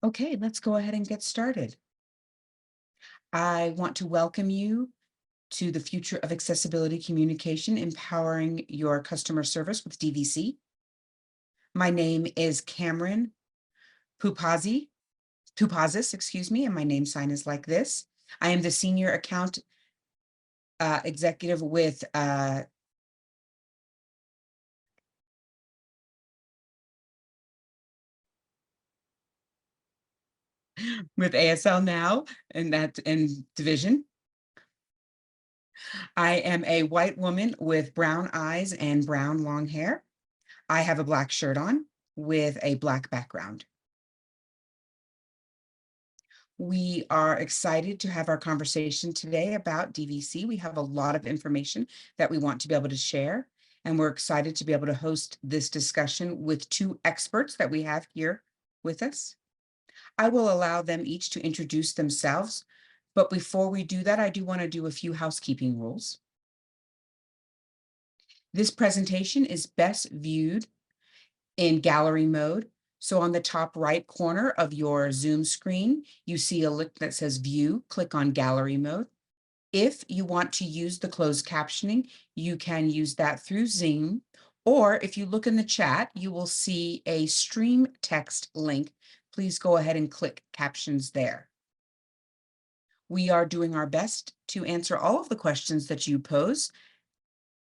Okay, let's go ahead and get started. I want to welcome you to the future of accessibility communication, empowering your customer service with DVC. My name is Cameron Pupazis, excuse me, and my name sign is like this. I am the senior account executive with ASL Now and that in division. I am a white woman with brown eyes and brown long hair. I have a black shirt on with a black background. We are excited to have our conversation today about DVC. We have a lot of information that we want to be able to share, and we're excited to be able to host this discussion with two experts that we have here with us. I will allow them each to introduce themselves, but before we do that, I do want to do a few housekeeping rules. This presentation is best viewed in gallery mode. So on the top right corner of your Zoom screen, you see a link that says view. Click on gallery mode. If you want to use the closed captioning, you can use that through Zoom. Or if you look in the chat, you will see a stream text link. Please go ahead and click captions there. We are doing our best to answer all of the questions that you pose.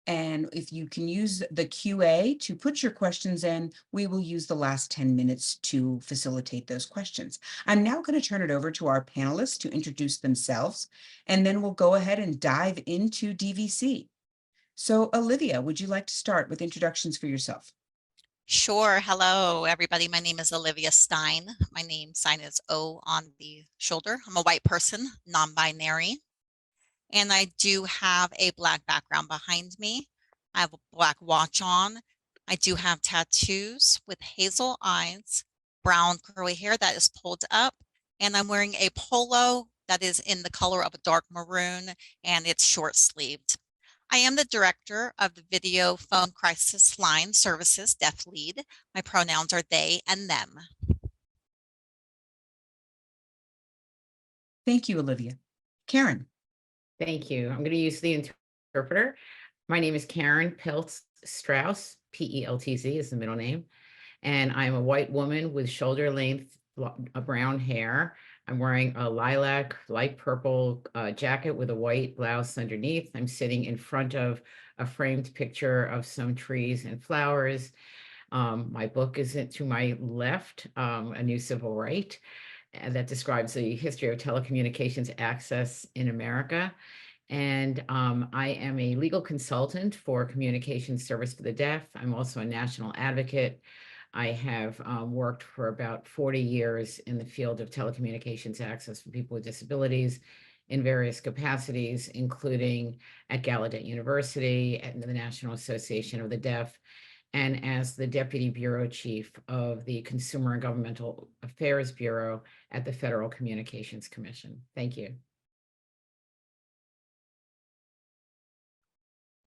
And if you can use the QA to put your questions in, we will use the last 10 minutes to facilitate those questions. I'm now going to turn it over to our panelists to introduce themselves, and then we'll go ahead and dive into DVC. So Olivia, would you like to start with introductions for yourself? Sure. Hello, everybody. My name is Olivia Stein. My name sign is O on the shoulder. I'm a white person, non-binary, and I do have a black background behind me. I have a black watch on. I do have tattoos with hazel eyes, brown curly hair that is pulled up, and I'm wearing a polo that is in the color of a dark maroon, and it's short-sleeved. I am the director of the Video Phone Crisis Line Services, DeafBlind. My pronouns are they and them. Thank you, Olivia. Karen. Thank you. I'm going to use the interpreter. My name is Karen Piltz Strauss, Peltz is the middle name, and I'm a white woman with shoulder length brown hair. I'm wearing a lilac, light purple jacket with a white blouse underneath. I'm sitting in front of a framed picture of some trees and flowers. My book is to my left, A New Civil Right, and that describes the history of telecommunications access in America. And I am a legal consultant for communication service for the deaf. I'm also a national advocate. I have worked for about 40 years in the field of telecommunications access for people with disabilities in various capacities, including at Gallaudet University, and the National Association of the Deaf, and as the Deputy Bureau Chief of the Consumer and Governmental Affairs Bureau at the Federal Communications Commission. Thank you.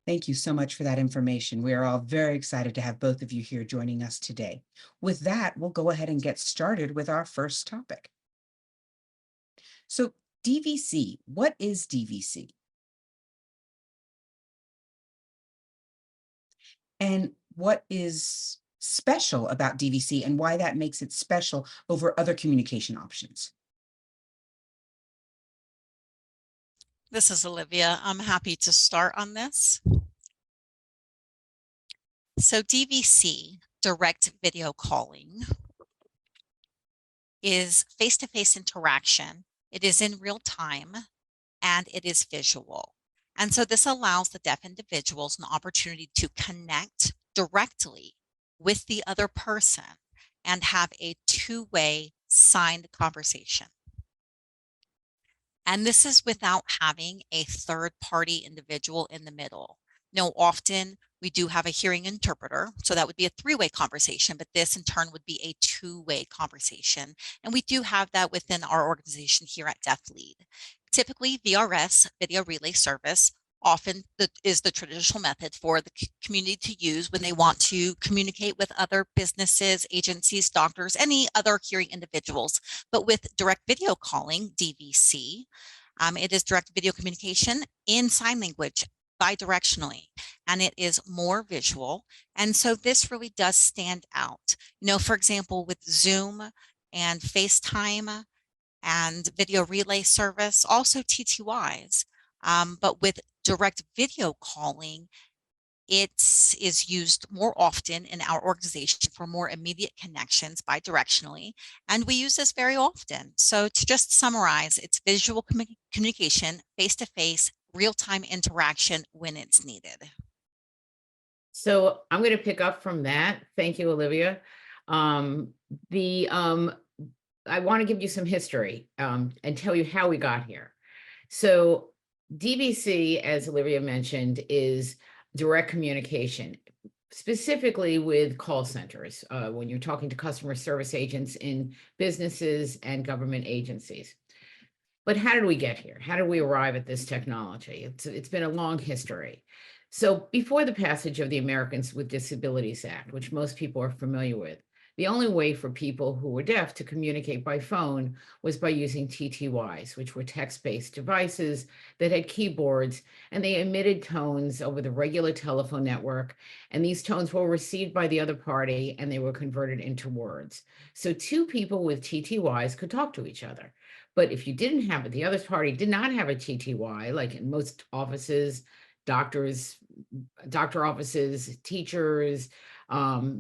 Thank you so much for that information. We are all very excited to have both of you here joining us today. With that, we'll go ahead and get started with our first topic. So DVC, what is DVC? And what is special about DVC and why that makes it special over other communication options? This is Olivia. I'm happy to start on this. So DVC, direct video calling, is face-to-face interaction. It is in real time and it is visual. And so this allows the deaf individuals an opportunity to connect directly with the other person and have a two-way signed conversation. And this is without having a third-party individual in the middle. Now, often we do have a hearing interpreter, so that would be a three-way conversation, but this in turn would be a two-way conversation. And we do have that within our organization here at DeafBlind. Typically, VRS, Video Relay Service, often is the traditional method for the community to use when they want to communicate with other businesses, agencies, doctors, any other hearing individuals. But with direct video calling, DVC, it is direct video communication in sign language bidirectionally, and it is more visual. And so this really does stand out. For example, with Zoom and FaceTime and video relay service, also TTYs. But with direct video calling, it is used more often in our organization for more immediate connections bidirectionally, and we use this very often. So to just summarize, it's visual communication, face-to-face, real-time interaction when it's needed. So I'm going to pick up from that. Thank you, Olivia. I want to give you some history and tell you how we got here. So DVC, as Olivia mentioned, is direct communication, specifically with call centers, when you're talking to customer service agents in businesses and government agencies. But how did we get here? How did we arrive at this technology? It's been a long history. So before the passage of the Americans with Disabilities Act, which most people are familiar with, the only way for people who were deaf to communicate by phone was by using TTYs, which were text-based devices that had keyboards, and they emitted tones over the regular telephone network, and these tones were received by the other party, and they were converted into words. So two people with TTYs could talk to each other. But if you didn't have it, the other party did not have a TTY, like in most offices, doctor offices, teachers,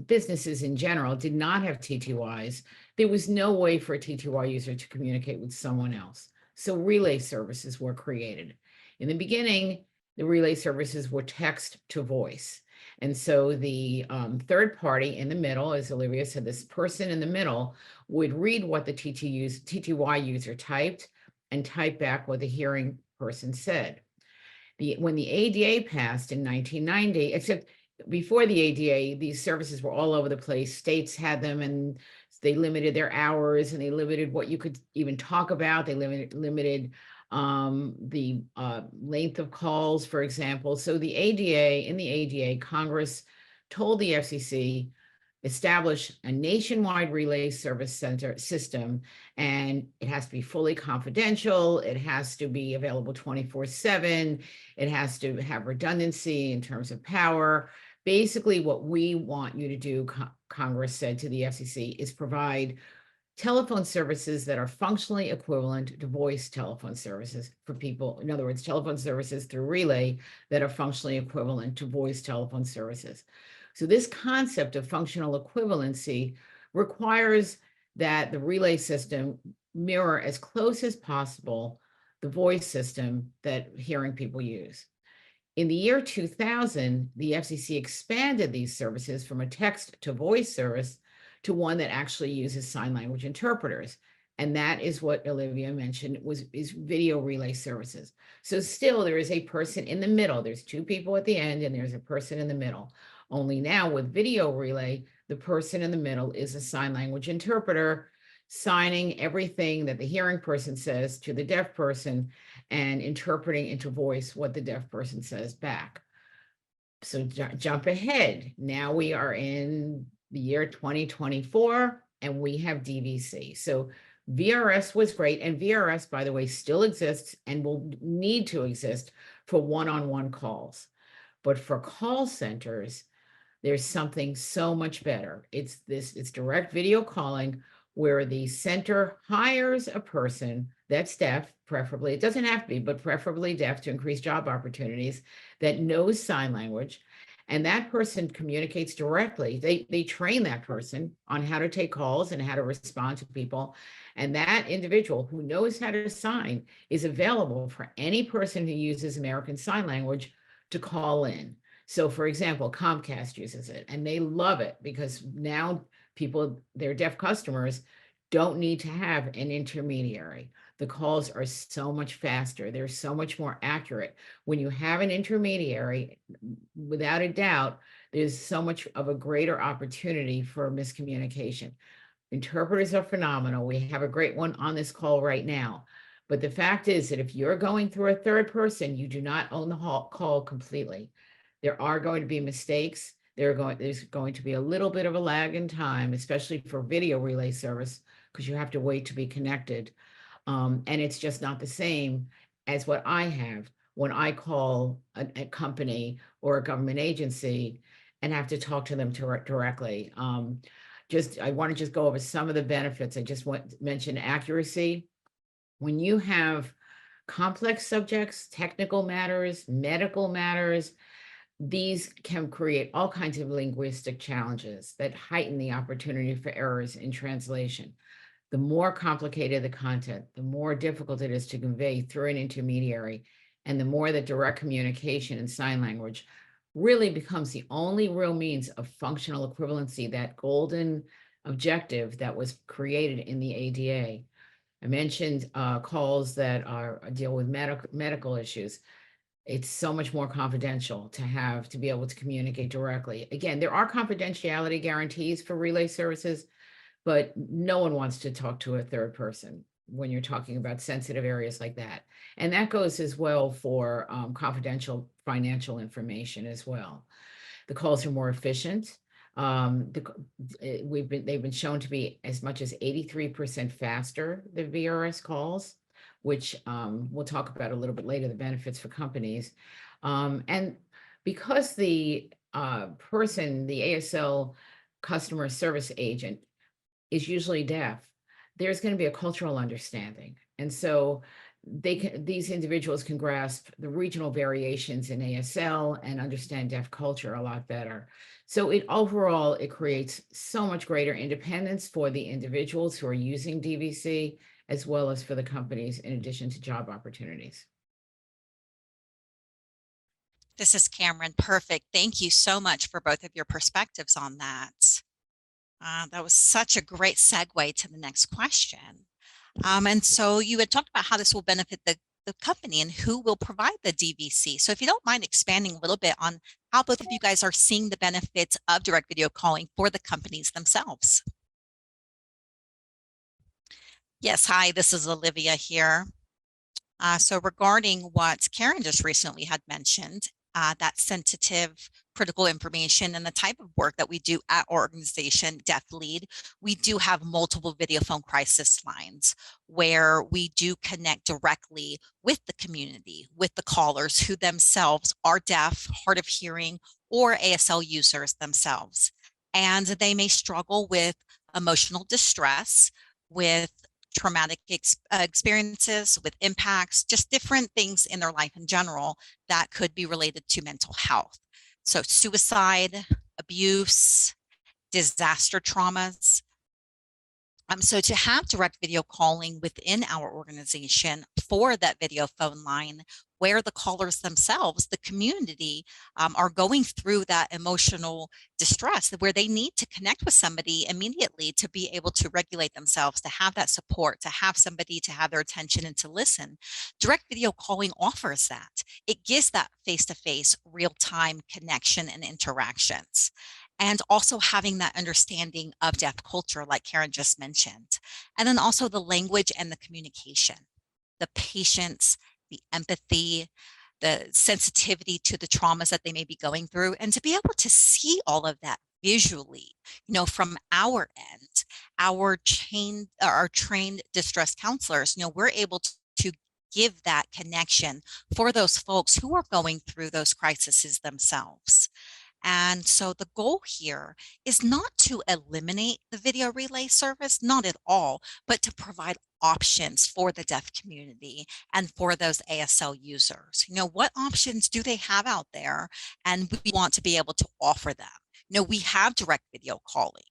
businesses in general did not have TTYs. There was no way for a TTY user to communicate with someone else. So relay services were created. In the beginning, the relay services were text to voice. And so the third party in the middle, as Olivia said, this person in the middle would read what the TTY user typed and type back what the hearing person said. When the ADA passed in 1990, except before the ADA, these services were all over the place. States had them, and they limited their hours, and they limited what you could even talk about. They limited the length of calls, for example. So in the ADA, Congress told the FCC, establish a nationwide relay service center system, and it has to be fully confidential. It has to be available 24/7. It has to have redundancy in terms of power. Basically, what we want you to do, Congress said to the FCC, is provide telephone services that are functionally equivalent to voice telephone services for people. In other words, telephone services through relay that are functionally equivalent to voice telephone services. So this concept of functional equivalency requires that the relay system mirror as close as possible the voice system that hearing people use. In the year 2000, the FCC expanded these services from a text to voice service to one that actually uses sign language interpreters. And that is what Olivia mentioned is video relay services. So still there is a person in the middle. There's two people at the end and there's a person in the middle. Only now with video relay, the person in the middle is a sign language interpreter, signing everything that the hearing person says to the deaf person and interpreting into voice what the deaf person says back. So jump ahead. Now we are in the year 2024 and we have DVC. So VRS was great. And VRS, by the way, still exists and will need to exist for one-on-one calls. But for call centers, there's something so much better. It's direct video calling where the center hires a person that's deaf, preferably, it doesn't have to be, but preferably deaf to increase job opportunities, that knows sign language. And that person communicates directly. They train that person on how to take calls and how to respond to people. And that individual who knows how to sign is available for any person who uses American Sign Language to call in. So for example, Comcast uses it and they love it because now people, their deaf customers, don't need to have an intermediary. The calls are so much faster. They're so much more accurate. When you have an intermediary, without a doubt, there's so much of a greater opportunity for miscommunication. Interpreters are phenomenal. We have a great one on this call right now. But the fact is that if you're going through a third person, you do not own the call completely. There are going to be mistakes. There's going to be a little bit of a lag in time, especially for video relay service, because you have to wait to be connected. And it's just not the same as what I have when I call a company or a government agency and have to talk to them directly. I want to just go over some of the benefits. I just want to mention accuracy. When you have complex subjects, technical matters, medical matters, these can create all kinds of linguistic challenges that heighten the opportunity for errors in translation. The more complicated the content, the more difficult it is to convey through an intermediary, and the more that direct communication in sign language really becomes the only real means of functional equivalency, that golden objective that was created in the ADA. I mentioned calls that deal with medical issues. It's so much more confidential to be able to communicate directly. Again, there are confidentiality guarantees for relay services, but no one wants to talk to a third person when you're talking about sensitive areas like that. And that goes as well for confidential financial information as well. The calls are more efficient. They've been shown to be as much as 83% faster, the VRS calls, which we'll talk about a little bit later, the benefits for companies. And because the the ASL customer service agent is usually deaf, there's going to be a cultural understanding. And so these individuals can grasp the regional variations in ASL and understand deaf culture a lot better. So overall, it creates so much greater independence for the individuals who are using DVC, as well as for the companies, in addition to job opportunities. This is Cameron. Perfect. Thank you so much for both of your perspectives on that. That was such a great segue to the next question. And so you had talked about how this will benefit the company and who will provide the DVC. So if you don't mind expanding a little bit on how both of you guys are seeing the benefits of direct video calling for the companies themselves. Yes, hi, this is Olivia here. So regarding what Karen just recently had mentioned, that sensitive critical information and the type of work that we do at our organization, DeafBlind, we do have multiple video phone crisis lines where we do connect directly with the community, with the callers who themselves are deaf, hard of hearing, or ASL users themselves. And they may struggle with emotional distress, with traumatic experiences, with impacts, just different things in their life in general that could be related to mental health. So suicide, abuse, disaster traumas. So to have direct video calling within our organization for that video phone line, where the callers themselves, the community, are going through that emotional distress, where they need to connect with somebody immediately to be able to regulate themselves, to have that support, to have somebody to have their attention and to listen. Direct video calling offers that. It gives that face-to-face, real-time connection and interactions. And also having that understanding of deaf culture, like Karen just mentioned. And then also the language and the communication, the patience, the empathy, the sensitivity to the traumas that they may be going through, and to be able to see all of that visually, from our end, our trained distress counselors, we're able to give that connection for those folks who are going through those crises themselves. And so the goal here is not to eliminate the video relay service, not at all, but to provide options for the deaf community and for those ASL users. What options do they have out there? And we want to be able to offer them. We have direct video calling.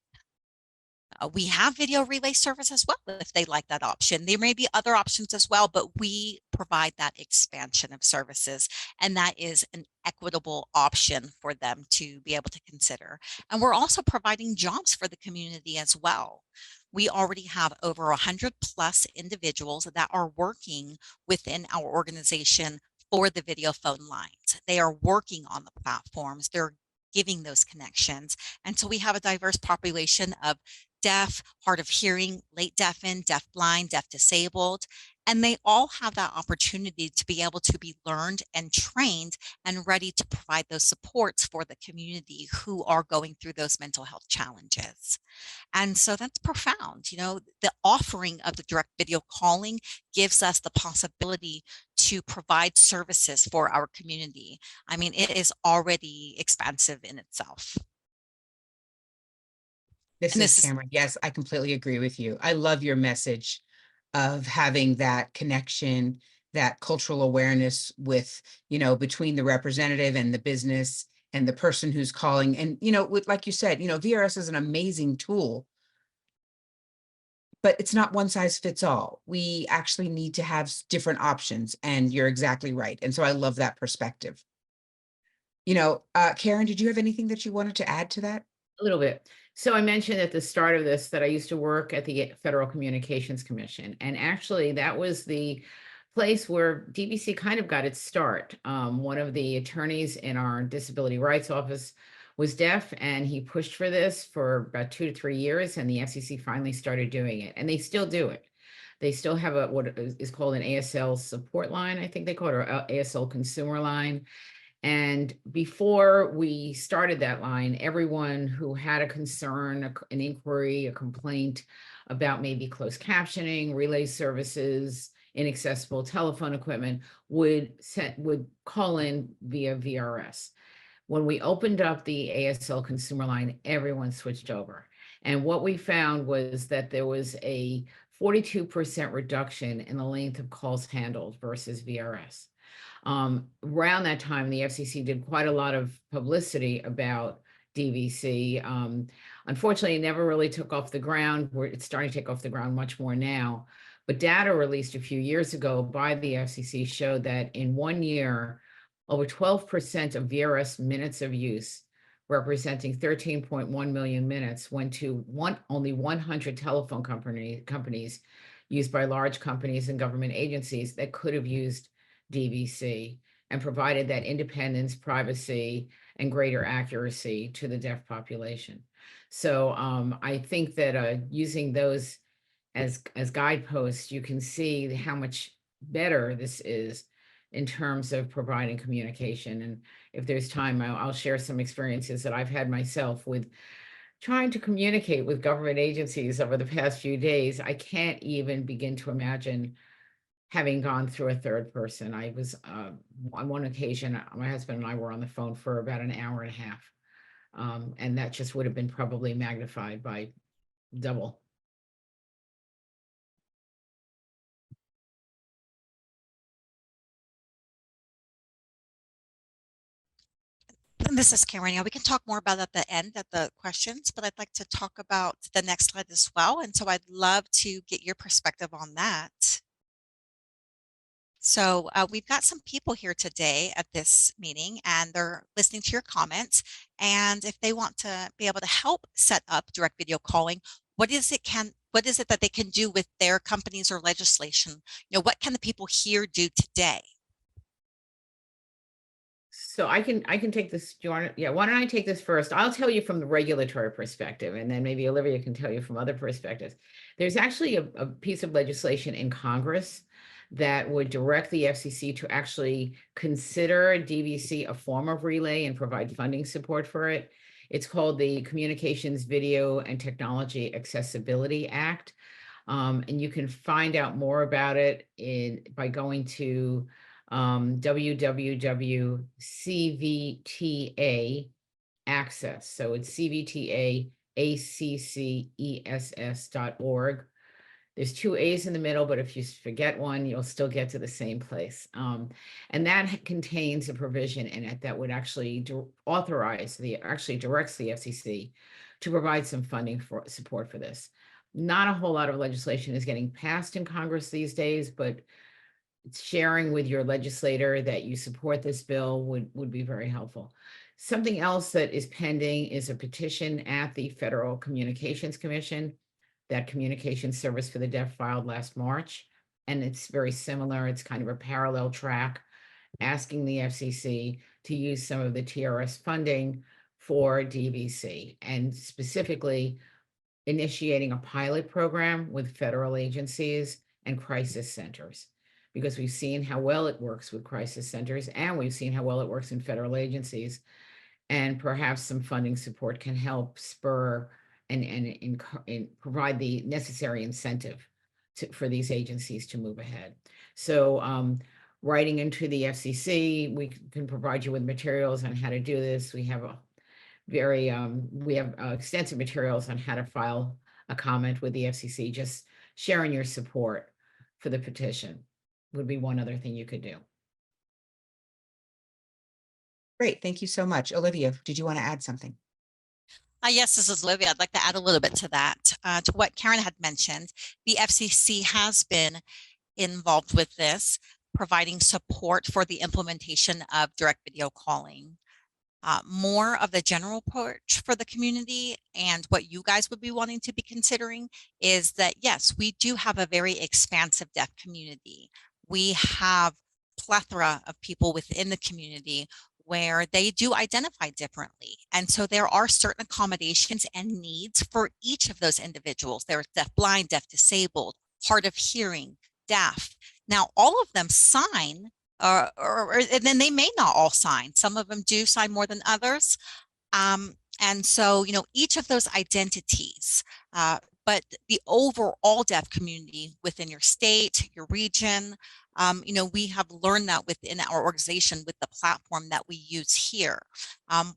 We have video relay service as well if they like that option. There may be other options as well, but we provide that expansion of services, and that is an equitable option for them to be able to consider. And we're also providing jobs for the community as well. We already have over 100 plus individuals that are working within our organization for the video phone lines. They are working on the platforms. They're giving those connections. And so we have a diverse population of deaf, hard of hearing, late deafened, deafblind, deaf disabled, and they all have that opportunity to be able to be learned and trained and ready to provide those supports for the community who are going through those mental health challenges. And so that's profound. You know, the offering of the direct video calling gives us the possibility to provide services for our community. I mean, it is already expansive in itself. This And is this is Cameron. Yes, I completely agree with you. I love your message of having that connection, that cultural awareness with, between the representative and the business and the person who's calling. And, with, like you said, VRS is an amazing tool, but it's not one size fits all. We actually need to have different options, and you're exactly right. And so I love that perspective. Karen, did you have anything that you wanted to add to that? A little bit. So I mentioned at the start of this that I used to work at the Federal Communications Commission, and actually that was the place where DVC kind of got its start. One of the attorneys in our disability rights office was deaf, and he pushed for this for about 2 to 3 years, and the FCC finally started doing it, and they still do it. They still have what is called an ASL support line, I think they call it, or ASL consumer line. And before we started that line, everyone who had a concern, an inquiry, a complaint about maybe closed captioning, relay services, inaccessible telephone equipment would call in via VRS. When we opened up the ASL consumer line, everyone switched over. And what we found was that there was a 42% reduction in the length of calls handled versus VRS. Around that time, the FCC did quite a lot of publicity about DVC. Unfortunately, it never really took off the ground. It's starting to take off the ground much more now. But data released a few years ago by the FCC showed that in 1 year, over 12% of VRS minutes of use, representing 13.1 million minutes, went to only 100 telephone companies used by large companies and government agencies that could have used DVC and provided that independence, privacy, and greater accuracy to the deaf population. So I think that using those as guideposts, you can see how much better this is in terms of providing communication. And if there's time, I'll share some experiences that I've had myself with trying to communicate with government agencies over the past few days. I can't even begin to imagine having gone through a third person. I was on one occasion, my husband and I were on the phone for about an hour and a half. And that just would have been probably magnified by double. And this is Karen. Yeah, we can talk more about at the end at the questions, but I'd like to talk about the next slide as well. And so I'd love to get your perspective on that. So we've got some people here today at this meeting, and they're listening to your comments. And if they want to be able to help set up direct video calling, what is it that they can do with their companies or legislation? What can the people here do today? So I can take this. Do you want to? Yeah, why don't I take this first? I'll tell you from the regulatory perspective, and then maybe Olivia can tell you from other perspectives. There's actually a piece of legislation in Congress that would direct the FCC to actually consider DVC a form of relay and provide funding support for it. It's called the Communications Video and Technology Accessibility Act. And you can find out more about it by going to www.cvta access. So it's cvta.access.org. There's 2 A's in the middle, but if you forget one, you'll still get to the same place. And that contains a provision in it that would actually directs the FCC to provide some funding for support for this. Not a whole lot of legislation is getting passed in Congress these days, but sharing with your legislator that you support this bill would be very helpful. Something else that is pending is a petition at the Federal Communications Commission that Communications Service for the Deaf filed last March. And it's very similar. It's kind of a parallel track asking the FCC to use some of the TRS funding for DVC, and specifically initiating a pilot program with federal agencies and crisis centers, because we've seen how well it works with crisis centers and we've seen how well it works in federal agencies. And perhaps some funding support can help spur and provide the necessary incentive for these agencies to move ahead. So writing into the FCC, we can provide you with materials on how to do this. We have extensive materials on how to file a comment with the FCC. Just sharing your support for the petition would be one other thing you could do. Great, thank you so much. Olivia, did you want to add something? Yes, this is Olivia. I'd like to add a little bit to that, to what Karen had mentioned. The FCC has been involved with this, providing support for the implementation of direct video calling. More of the general approach for the community and what you guys would be wanting to be considering is that, yes, we do have a very expansive deaf community. We have plethora of people within the community where they do identify differently. And so there are certain accommodations and needs for each of those individuals. There's deaf-blind, deaf-disabled, hard of hearing, deaf. Now, all of them sign, and then they may not all sign. Some of them do sign more than others. And so, each of those identities, but the overall deaf community within your state, your region, we have learned that within our organization with the platform that we use here.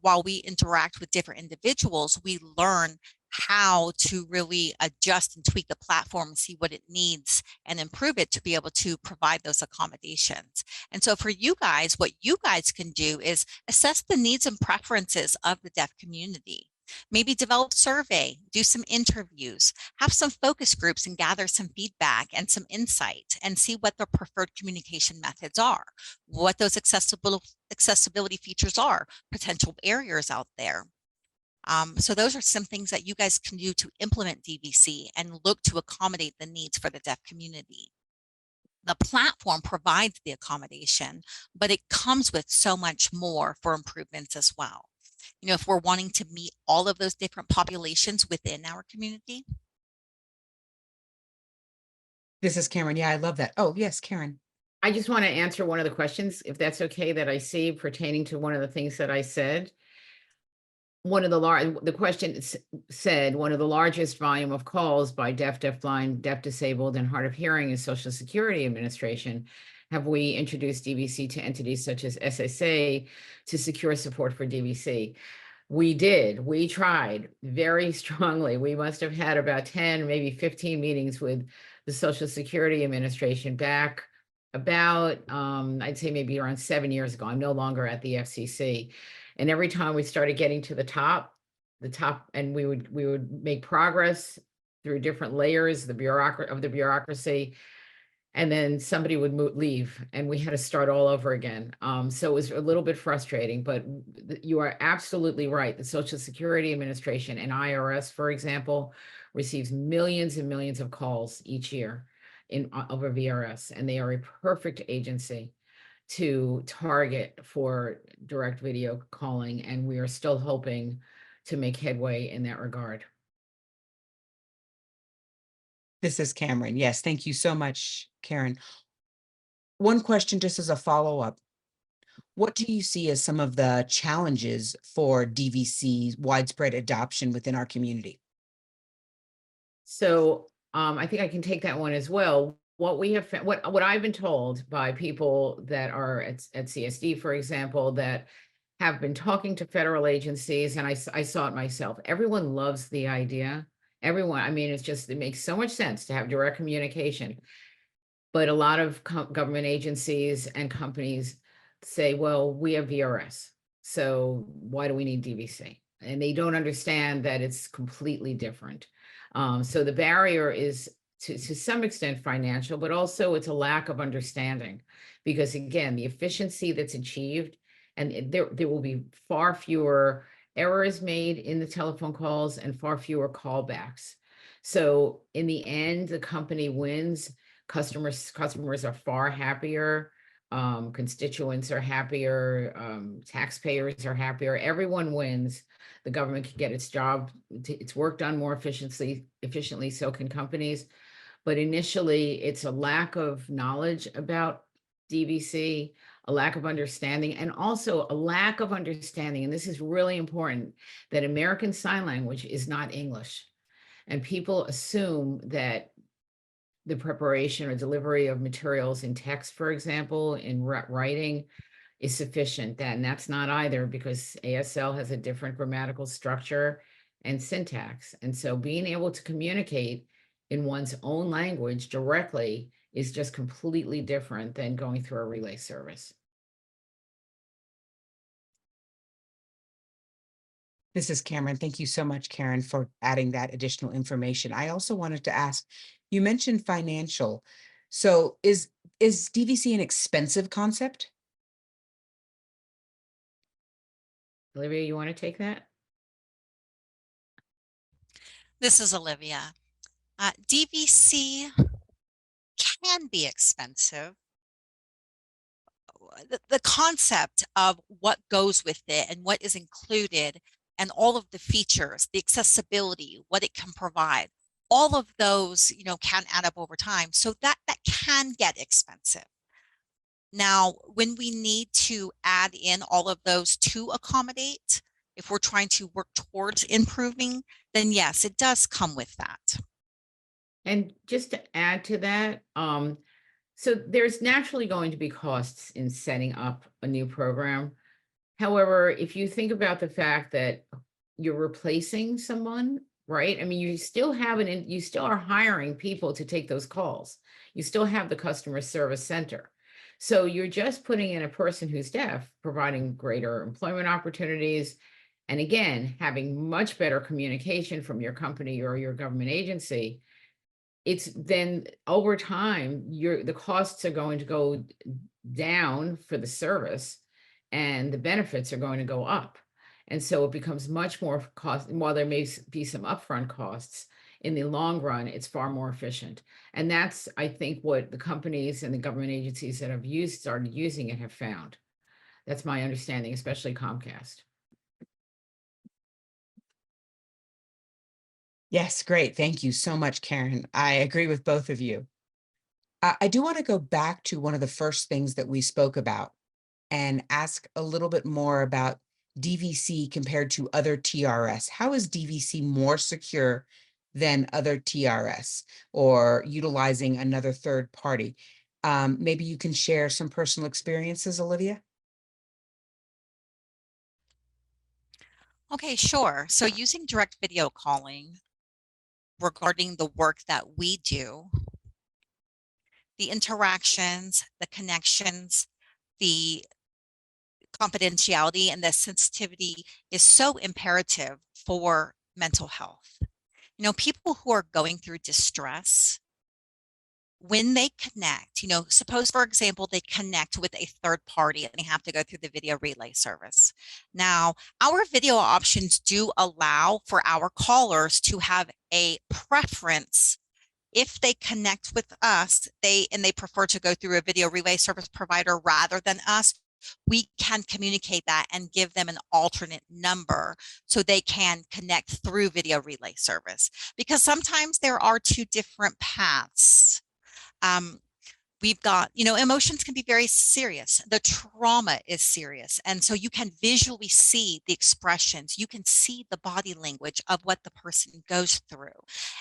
While we interact with different individuals, we learn how to really adjust and tweak the platform and see what it needs and improve it to be able to provide those accommodations. And so for you guys, what you guys can do is assess the needs and preferences of the deaf community. Maybe develop a survey, do some interviews, have some focus groups and gather some feedback and some insight and see what their preferred communication methods are, what those accessibility features are, potential barriers out there. So those are some things that you guys can do to implement DVC and look to accommodate the needs for the deaf community. The platform provides the accommodation, but it comes with so much more for improvements as well. If we're wanting to meet all of those different populations within our community. This is Karen. Yeah, I love that. Oh, yes, Karen. I just want to answer one of the questions, if that's okay, that I see pertaining to one of the things that I said. The question said, one of the largest volume of calls by deaf, deaf-blind, deaf-disabled, and hard of hearing is Social Security Administration. Have we introduced DVC to entities such as SSA to secure support for DVC? We did. We tried very strongly. We must have had about 10, maybe 15 meetings with the Social Security Administration back about, I'd say maybe around 7 years ago. I'm no longer at the FCC. And every time we started getting to the top, and we would make progress through different layers of the bureaucracy, and then somebody would leave and we had to start all over again. So it was a little bit frustrating, but you are absolutely right. The Social Security Administration and IRS, for example, receives millions and millions of calls each year over VRS, and they are a perfect agency to target for direct video calling. And we are still hoping to make headway in that regard. This is Cameron. Yes, thank you so much, Karen. One question just as a follow-up. What do you see as some of the challenges for DVC widespread adoption within our community? So I think I can take that one as well. What we have, what I've been told by people that are at CSD, for example, that have been talking to federal agencies, and I saw it myself. Everyone loves the idea. Everyone, I mean, it makes so much sense to have direct communication. But a lot of government agencies and companies say, well, we have VRS, so why do we need DVC? And they don't understand that it's completely different. So the barrier is to some extent financial, but also it's a lack of understanding, because again, the efficiency that's achieved, and there will be far fewer errors made in the telephone calls and far fewer callbacks. So in the end, the company wins. Customers are far happier. constituents are happier, taxpayers are happier, everyone wins. The government can get its work done more efficiently, so can companies. But initially, it's a lack of knowledge about DVC, a lack of understanding, and also a lack of understanding, and this is really important, that American Sign Language is not English. And people assume that the preparation or delivery of materials in text, for example, in writing, is sufficient. And that's not either, because ASL has a different grammatical structure and syntax. And so being able to communicate in one's own language directly is just completely different than going through a relay service. This is Cameron. Thank you so much, Karen, for adding that additional information. I also wanted to ask, you mentioned financial. So is DVC an expensive concept? Olivia, you want to take that? This is Olivia. DVC can be expensive. The concept of what goes with it and what is included and all of the features, the accessibility, what it can provide, all of those, can add up over time. So that can get expensive. Now, when we need to add in all of those to accommodate, if we're trying to work towards improving, then yes, it does come with that. And just to add to that, so there's naturally going to be costs in setting up a new program. However, if you think about the fact that you're replacing someone, right? I mean, you still are hiring people to take those calls. You still have the customer service center. So you're just putting in a person who's deaf, providing greater employment opportunities. And again, having much better communication from your company or your government agency. It's then over time, the costs are going to go down for the service and the benefits are going to go up. And so it becomes much more cost, while there may be some upfront costs, in the long run, it's far more efficient. And that's, I think, what the companies and the government agencies that have started using it have found. That's my understanding, especially Comcast. Yes, great. Thank you so much, Karen. I agree with both of you. I do want to go back to one of the first things that we spoke about and ask a little bit more about DVC compared to other TRS. How is DVC more secure than other TRS or utilizing another third party? Maybe you can share some personal experiences, Olivia? Okay, sure. So using direct video calling regarding the work that we do, the interactions, the connections, the confidentiality and the sensitivity is so imperative for mental health. People who are going through distress, when they connect, suppose, for example, they connect with a third party and they have to go through the video relay service. Now, our video options do allow for our callers to have a preference. If they connect with us, they prefer to go through a video relay service provider rather than us, we can communicate that and give them an alternate number so they can connect through video relay service. Because sometimes there are two different paths. We've got, emotions can be very serious. The trauma is serious. And so you can visually see the expressions. You can see the body language of what the person goes through.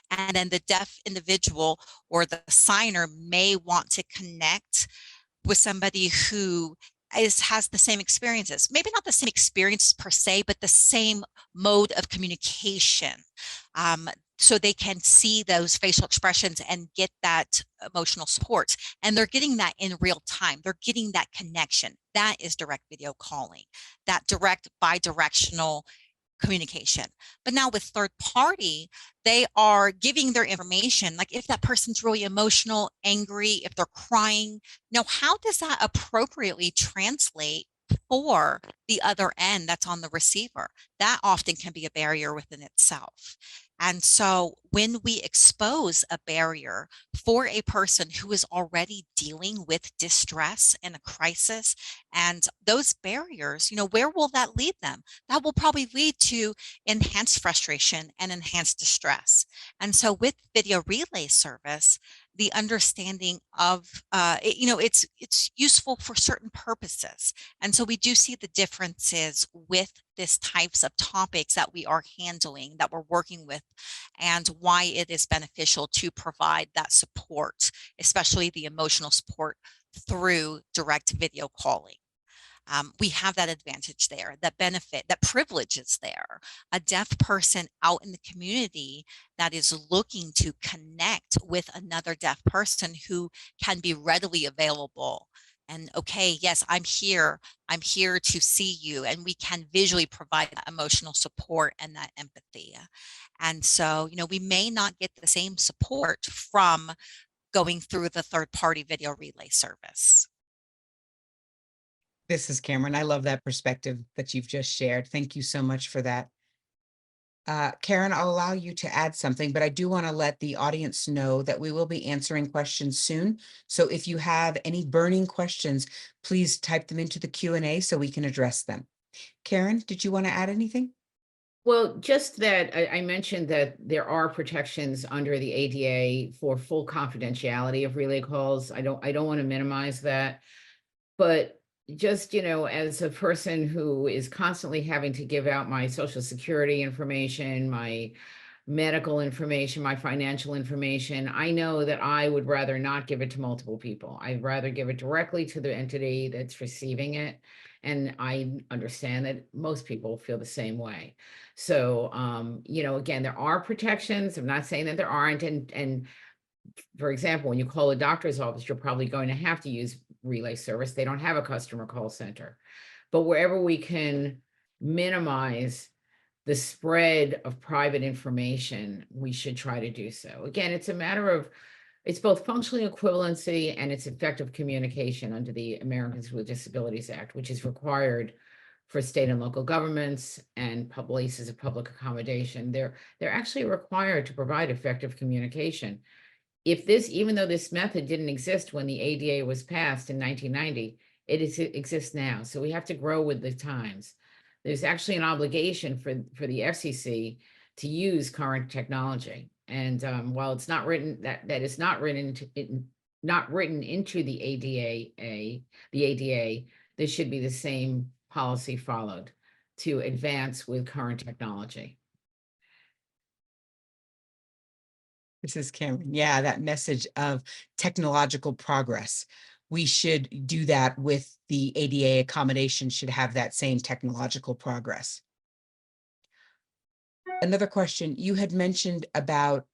And then the deaf individual or the signer may want to connect with somebody who has the same experiences, maybe not the same experience per se, but the same mode of communication. So they can see those facial expressions and get that emotional support. And they're getting that in real time. They're getting that connection. That is direct video calling, that direct bi-directional communication. But now with third party, they are giving their information. Like if that person's really emotional, angry, if they're crying, now how does that appropriately translate for the other end that's on the receiver? That often can be a barrier within itself. And so when we expose a barrier for a person who is already dealing with distress and a crisis, and those barriers, where will that lead them? That will probably lead to enhanced frustration and enhanced distress. And so with video relay service, the understanding of, it's useful for certain purposes. And so we do see the differences with this types of topics that we are handling, that we're working with, and why it is beneficial to provide that support, especially the emotional support through direct video calling. We have that advantage there, that benefit, that privilege is there. A deaf person out in the community that is looking to connect with another deaf person who can be readily available. And okay, yes, I'm here to see you, and we can visually provide that emotional support and that empathy. And so, we may not get the same support from going through the third-party video relay service. This is Cameron. I love that perspective that you've just shared. Thank you so much for that. Karen, I'll allow you to add something, but I do want to let the audience know that we will be answering questions soon. So if you have any burning questions, please type them into the Q&A so we can address them. Karen, did you want to add anything? Well, just that I mentioned that there are protections under the ADA for full confidentiality of relay calls. I don't want to minimize that, but just, as a person who is constantly having to give out my Social Security information, my medical information, my financial information, I know that I would rather not give it to multiple people. I'd rather give it directly to the entity that's receiving it. And I understand that most people feel the same way. So, again, there are protections. I'm not saying that there aren't. And for example, when you call a doctor's office, you're probably going to have to use relay service. They don't have a customer call center. But wherever we can minimize the spread of private information, we should try to do so. Again, it's a matter of, it's both functional equivalency and it's effective communication under the Americans with Disabilities Act, which is required for state and local governments and places of public accommodation. They're actually required to provide effective communication. Even though this method didn't exist when the ADA was passed in 1990, it exists now. So we have to grow with the times. There's actually an obligation for the FCC to use current technology. And while it's not written, that is not written into the ADA, there should be the same policy followed to advance with current technology. This is Cameron. Yeah, that message of technological progress. We should do that with the ADA accommodation, should have that same technological progress. Another question, you had mentioned about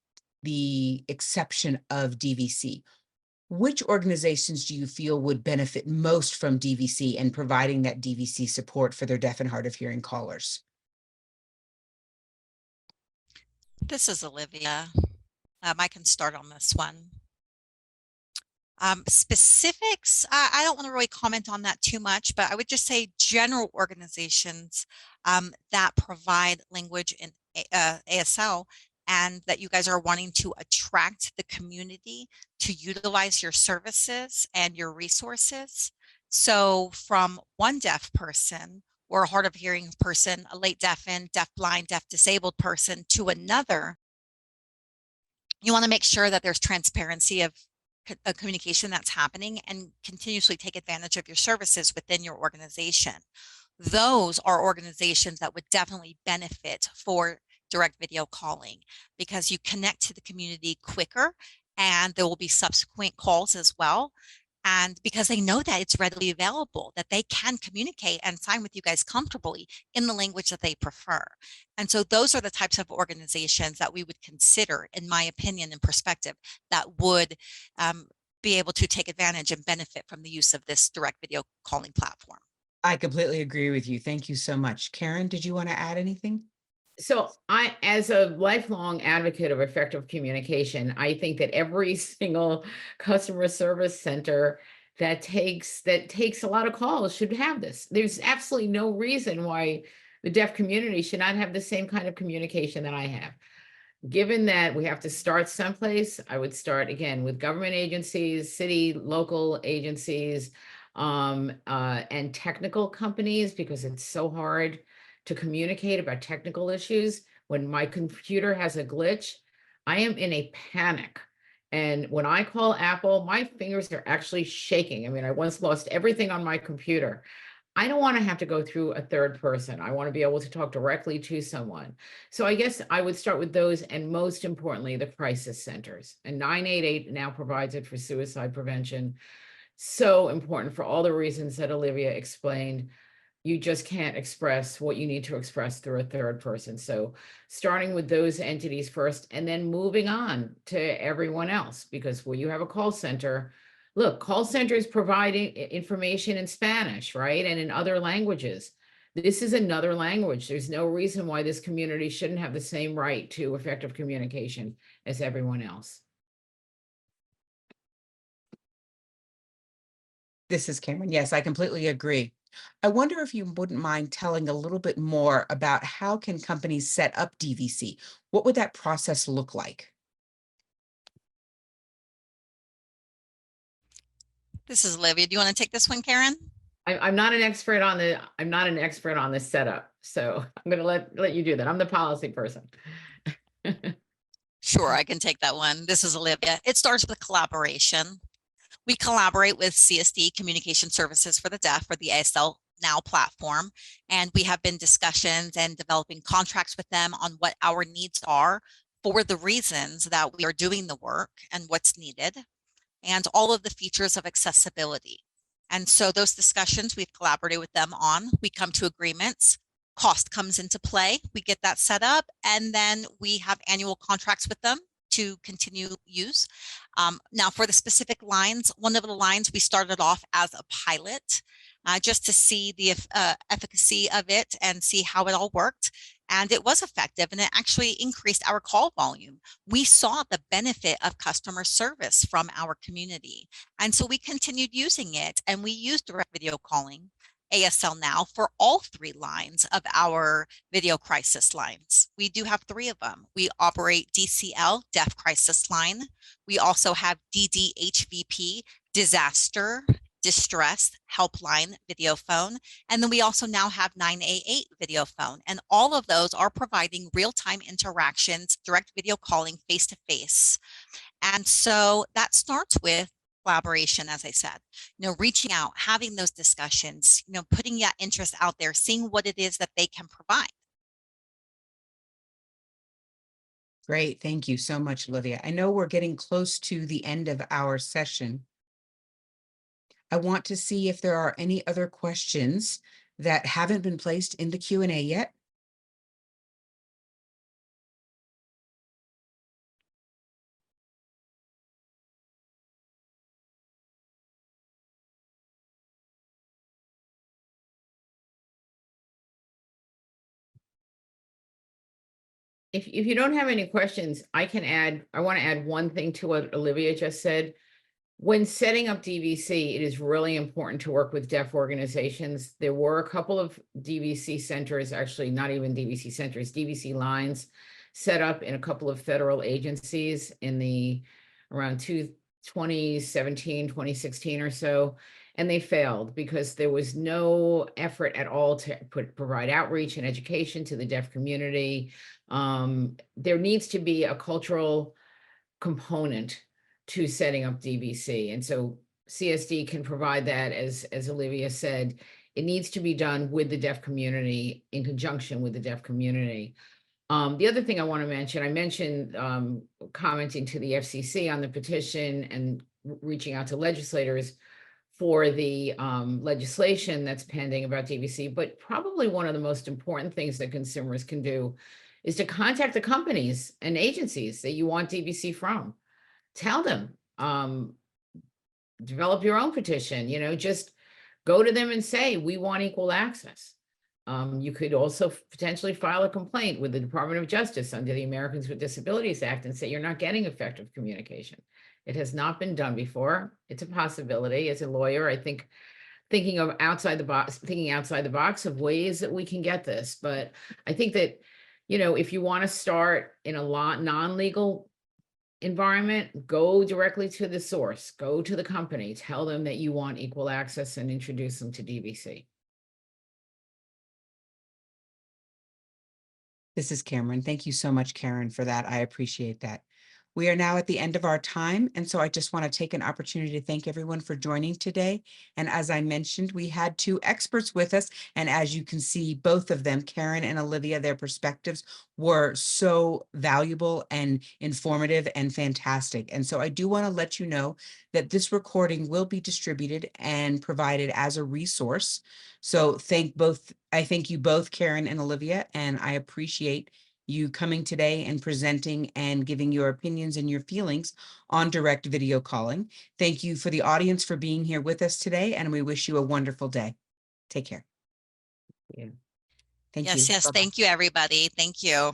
the exception of DVC. Which organizations do you feel would benefit most from DVC and providing that DVC support for their deaf and hard of hearing callers? This is Olivia. I can start on this one. Specifics, I don't want to really comment on that too much, but I would just say general organizations that provide language in ASL, and that you guys are wanting to attract the community to utilize your services and your resources. So from one deaf person or a hard of hearing person, a late deafened, deafblind, deaf disabled person to another, you want to make sure that there's transparency of a communication that's happening and continuously take advantage of your services within your organization. Those are organizations that would definitely benefit for direct video calling, because you connect to the community quicker and there will be subsequent calls as well. And because they know that it's readily available, that they can communicate and sign with you guys comfortably in the language that they prefer. And so those are the types of organizations that we would consider, in my opinion and perspective, that would be able to take advantage and benefit from the use of this direct video calling platform. I completely agree with you. Thank you so much. Karen, did you want to add anything? So as a lifelong advocate of effective communication, I think that every single customer service center that takes a lot of calls should have this. There's absolutely no reason why the deaf community should not have the same kind of communication that I have. given that we have to start someplace, I would start again with government agencies, city, local agencies, and technical companies, because it's so hard to communicate about technical issues. When my computer has a glitch, I am in a panic. And when I call Apple, my fingers are actually shaking. I mean, I once lost everything on my computer. I don't want to have to go through a third person. I want to be able to talk directly to someone. So I guess I would start with those, and most importantly, the crisis centers. And 988 now provides it for suicide prevention. So important for all the reasons that Olivia explained. You just can't express what you need to express through a third person. So starting with those entities first, and then moving on to everyone else, because when you have a call center, look, call centers providing information in Spanish, right? And in other languages. This is another language. There's no reason why this community shouldn't have the same right to effective communication as everyone else. This is Cameron. Yes, I completely agree. I wonder if you wouldn't mind telling a little bit more about how can companies set up DVC? What would that process look like? This is Olivia. Do you want to take this one, Karen? I'm not an expert on the setup, so I'm going to let you do that. I'm the policy person. Sure, I can take that one. This is Olivia. It starts with collaboration. We collaborate with CSD Communication Services for the Deaf, or the ASL Now platform, and we have been discussions and developing contracts with them on what our needs are for the reasons that we are doing the work and what's needed, and all of the features of accessibility. And so those discussions we've collaborated with them on, we come to agreements, cost comes into play, we get that set up, and then we have annual contracts with them to continue use. Now for the specific lines, one of the lines we started off as a pilot just to see the efficacy of it and see how it all worked. And it was effective, and it actually increased our call volume. We saw the benefit of customer service from our community. And so we continued using it, and we used direct video calling, ASL Now, for all 3 lines of our video crisis lines. We do have 3 of them. We operate DCL, Deaf Crisis Line. We also have DDHVP, Disaster Distress Helpline video phone. And then we also now have 988 video phone. And all of those are providing real-time interactions, direct video calling face-to-face. And so that starts with collaboration, as I said, reaching out, having those discussions, putting that interest out there, seeing what it is that they can provide. Great. Thank you so much, Olivia. I know we're getting close to the end of our session. I want to see if there are any other questions that haven't been placed in the Q&A yet. If you don't have any questions, I want to add one thing to what Olivia just said. When setting up DVC, it is really important to work with deaf organizations. There were a couple of DVC centers, actually not even DVC centers, DVC lines set up in a couple of federal agencies in around 2017, 2016 or so. And they failed because there was no effort at all to provide outreach and education to the deaf community. There needs to be a cultural component to setting up DVC. And so CSD can provide that, as Olivia said. It needs to be done with the deaf community, in conjunction with the deaf community. The other thing I want to mention, I mentioned commenting to the FCC on the petition and reaching out to legislators for the legislation that's pending about DVC, but probably one of the most important things that consumers can do is to contact the companies and agencies that you want DVC from. Tell them, develop your own petition, just go to them and say, we want equal access. You could also potentially file a complaint with the Department of Justice under the Americans with Disabilities Act and say you're not getting effective communication. It has not been done before. It's a possibility. As a lawyer, I think thinking outside the box of ways that we can get this. But I think that, you know, if you want to start in a non-legal environment, go directly to the source, go to the company, tell them that you want equal access and introduce them to DVC. This is Cameron. Thank you so much, Karen, for that. I appreciate that. We are now at the end of our time, and so I just want to take an opportunity to thank everyone for joining today. And as I mentioned, we had two experts with us, and as you can see, both of them, Karen and Olivia, their perspectives were so valuable and informative and fantastic. And so I do want to let you know that this recording will be distributed and provided as a resource. So I thank you both, Karen and Olivia, and I appreciate you coming today and presenting and giving your opinions and your feelings on direct video calling. Thank you for the audience for being here with us today, and we wish you a wonderful day. Take care. Yeah. Thank Yes, you. yes. Bye-bye. Thank you, everybody. Thank you.